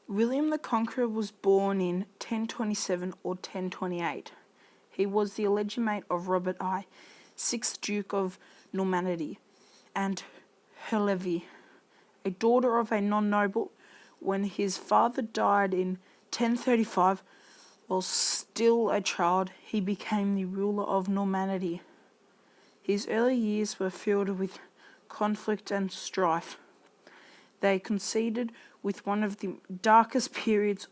William the Conqueror was born in 1027 or 1028. He was the alleged mate of Robert I, 6th Duke of Normandy, and Herlevy, a daughter of a non-noble. When his father died in 1035, while still a child, he became the ruler of Normandy. His early years were filled with conflict and strife. They coincided with one of the darkest periods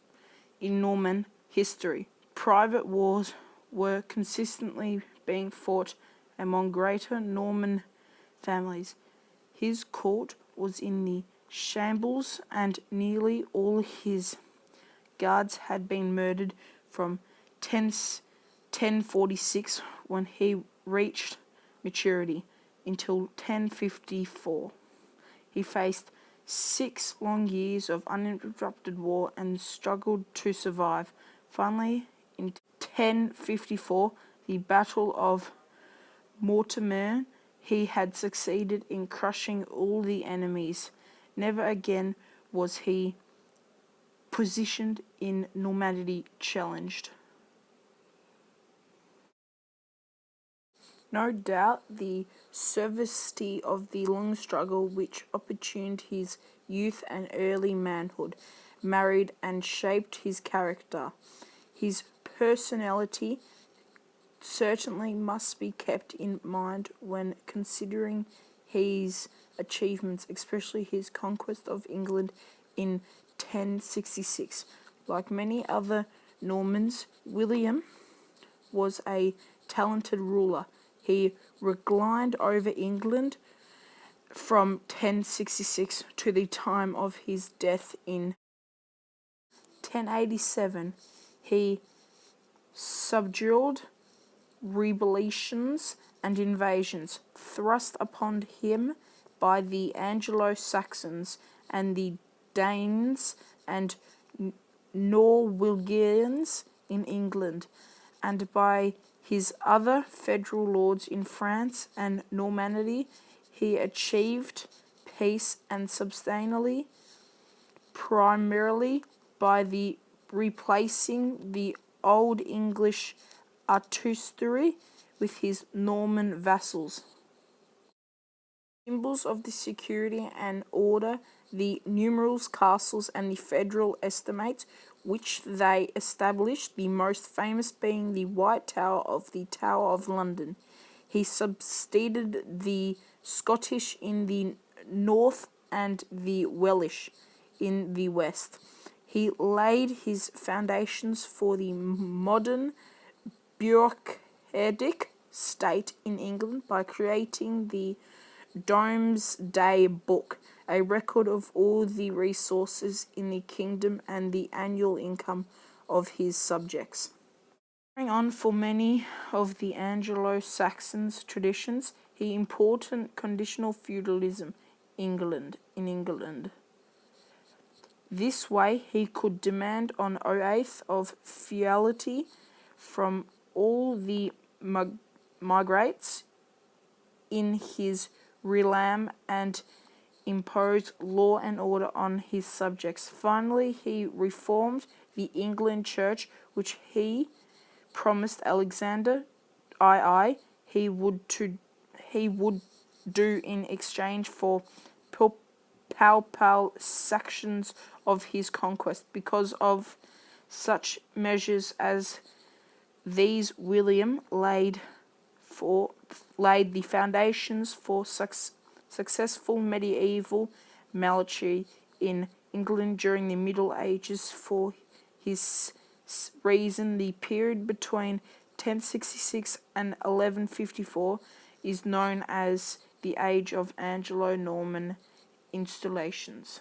in Norman history. Private wars were consistently being fought among greater Norman families. His court was in the shambles, and nearly all his guards had been murdered from 1046, when he reached maturity, until 1054. He faced 6 long years of uninterrupted war and struggled to survive. Finally, in 1054, the Battle of Mortemer, he had succeeded in crushing all the enemies. Never again was he positioned in Normandy challenged. No doubt the severity of the long struggle which opportuned his youth and early manhood, married and shaped his character. His personality certainly must be kept in mind when considering his achievements, especially his conquest of England in 1066. Like many other Normans, William was a talented ruler. He reigned over England from 1066 to the time of his death in 1087. He subdued rebellions and invasions thrust upon him by the Anglo-Saxons and the Danes and Norwegians in England, and by his other federal lords in France and Normandy. He achieved peace and substantially, primarily by the replacing the Old English artillery with his Norman vassals. Symbols of the security and order, the numerous castles and the federal estates which they established, the most famous being the White Tower of the Tower of London. He substituted the Scottish in the north and the Welsh in the west. He laid his foundations for the modern bureaucratic state in England by creating the Domesday Book, a record of all the resources in the kingdom and the annual income of his subjects. Carrying on for many of the Anglo-Saxon traditions, he imported conditional feudalism in England. This way he could demand an oath of fealty from all the migrants in his realm and impose law and order on his subjects. Finally, he reformed the England Church, which he promised Alexander II he would do in exchange for palpable sections of his conquest. Because of such measures as these, William laid the foundations for successful medieval military in England during the Middle Ages. For his reason, the period between 1066 and 1154 is known as the Age of Anglo-Norman Installations.